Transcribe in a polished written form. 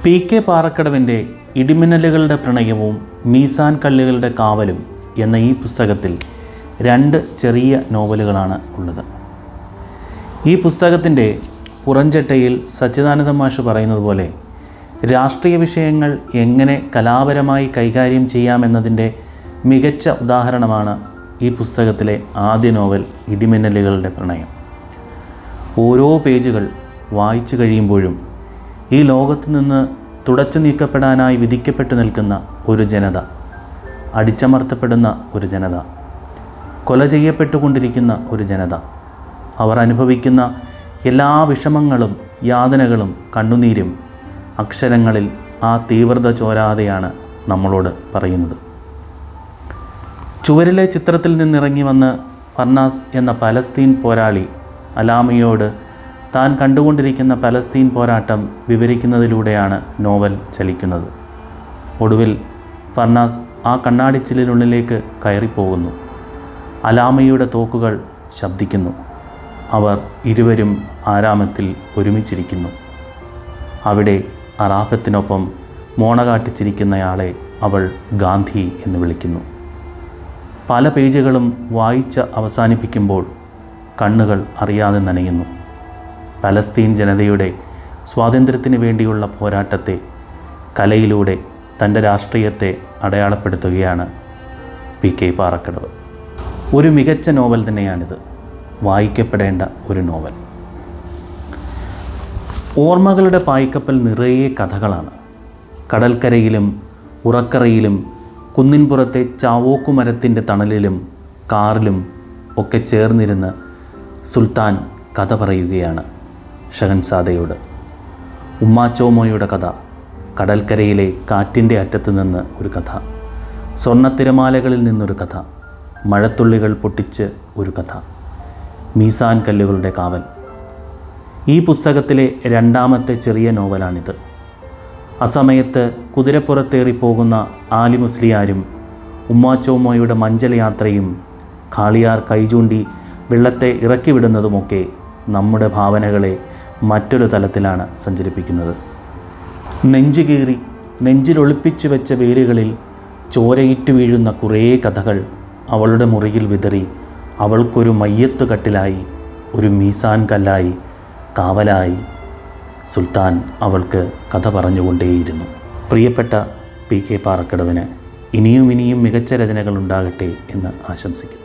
P K പാറക്കടവിൻ്റെ ഇടിമിന്നലുകളുടെ പ്രണയവും മീസാൻ കല്ലുകളുടെ കാവലും എന്ന ഈ പുസ്തകത്തിൽ 2 ചെറിയ നോവലുകളാണ് ഉള്ളത്. ഈ പുസ്തകത്തിൻ്റെ പുറംചട്ടയിൽ സച്ചിദാനന്ദ മാഷ് പറയുന്നത് പോലെ രാഷ്ട്രീയ വിഷയങ്ങൾ എങ്ങനെ കലാപരമായി കൈകാര്യം ചെയ്യാമെന്നതിൻ്റെ മികച്ച ഉദാഹരണമാണ് ഈ പുസ്തകത്തിലെ ആദ്യ നോവൽ ഇടിമിന്നലുകളുടെ പ്രണയം. ഓരോ പേജുകൾ വായിച്ചു കഴിയുമ്പോഴും ഈ ലോകത്തു നിന്ന് തുടച്ചു നീക്കപ്പെടാനായി വിധിക്കപ്പെട്ടു നിൽക്കുന്ന ഒരു ജനത, അടിച്ചമർത്തപ്പെടുന്ന ഒരു ജനത, കൊല ചെയ്യപ്പെട്ടുകൊണ്ടിരിക്കുന്ന ഒരു ജനത, അവർ അനുഭവിക്കുന്ന എല്ലാ വിഷമങ്ങളും യാതനകളും കണ്ണുനീരും അക്ഷരങ്ങളിൽ ആ തീവ്രത ചോരാതെയാണ് നമ്മളോട് പറയുന്നത്. ചുവരിലെ ചിത്രത്തിൽ നിന്നിറങ്ങി വന്ന് ഫർനാസ് എന്ന പലസ്തീൻ പോരാളി അലാമിയോട് താൻ കണ്ടുകൊണ്ടിരിക്കുന്ന പലസ്തീൻ പോരാട്ടം വിവരിക്കുന്നതിലൂടെയാണ് നോവൽ ചലിക്കുന്നത്. ഒടുവിൽ ഫർനാസ് ആ കണ്ണാടിച്ചിലിനുള്ളിലേക്ക് കയറിപ്പോകുന്നു. അലാമയുടെ തോക്കുകൾ ശബ്ദിക്കുന്നു. അവർ ഇരുവരും ആരാമത്തിൽ ഒരുമിച്ചിരിക്കുന്നു. അവിടെ അറാഫത്തിനൊപ്പം മോണ കാട്ടിച്ചിരിക്കുന്നയാളെ അവൾ ഗാന്ധി എന്ന് വിളിക്കുന്നു. പല പേജുകളും വായിച്ച് അവസാനിപ്പിക്കുമ്പോൾ കണ്ണുകൾ അറിയാതെ നനയുന്നു. പലസ്തീൻ ജനതയുടെ സ്വാതന്ത്ര്യത്തിന് വേണ്ടിയുള്ള പോരാട്ടത്തെ കലയിലൂടെ തൻ്റെ രാഷ്ട്രീയത്തെ അടയാളപ്പെടുത്തുകയാണ് പി കെ പാറക്കടവ്. ഒരു മികച്ച നോവൽ തന്നെയാണിത്, വായിക്കപ്പെടേണ്ട ഒരു നോവൽ. ഓർമ്മകളുടെ പായ്ക്കപ്പൽ നിറയെ കഥകളാണ്. കടൽക്കരയിലും ഉറക്കറയിലും കുന്നിൻപുറത്തെ ചാവോക്കുമരത്തിൻ്റെ തണലിലും കാറിലും ഒക്കെ ചേർന്നിരുന്ന് സുൽത്താൻ കഥ പറയുകയാണ് ഷഹൻസാദയോട്. ഉമ്മാച്ചോമോയുടെ കഥ, കടൽക്കരയിലെ കാറ്റിൻ്റെ അറ്റത്ത് നിന്ന് ഒരു കഥ, സ്വർണ്ണത്തിരമാലകളിൽ നിന്നൊരു കഥ, മഴത്തുള്ളികൾ പൊട്ടിച്ച് ഒരു കഥ, മീസാൻ കല്ലുകളുടെ കാവൽ. ഈ പുസ്തകത്തിലെ 2ാമത്തെ ചെറിയ നോവലാണിത്. അസമയത്ത് കുതിരപ്പുറത്തേറിപ്പോകുന്ന ആലി മുസ്ലിയാരും ഉമ്മാച്ചോമോയുടെ മഞ്ചൽ യാത്രയും കാളിയാർ കൈചൂണ്ടി വെള്ളത്തെ ഇറക്കിവിടുന്നതുമൊക്കെ നമ്മുടെ ഭാവനകളെ മറ്റൊരു തലത്തിലാണ് സഞ്ചരിപ്പിക്കുന്നത്. നെഞ്ചുകീറി നെഞ്ചിലൊളിപ്പിച്ചു വെച്ച വേരുകളിൽ ചോരയിട്ടു വീഴുന്ന കുറേ കഥകൾ അവളുടെ മുറിയിൽ വിതറി അവൾക്കൊരു മയ്യത്തു കട്ടിലായി, ഒരു മീസാൻ കല്ലായി, കാവലായി സുൽത്താൻ അവൾക്ക് കഥ പറഞ്ഞുകൊണ്ടേയിരുന്നു. പ്രിയപ്പെട്ട പി കെ പാറക്കടവിന് ഇനിയും മികച്ച രചനകൾ ഉണ്ടാകട്ടെ എന്ന് ആശംസിക്കുന്നു.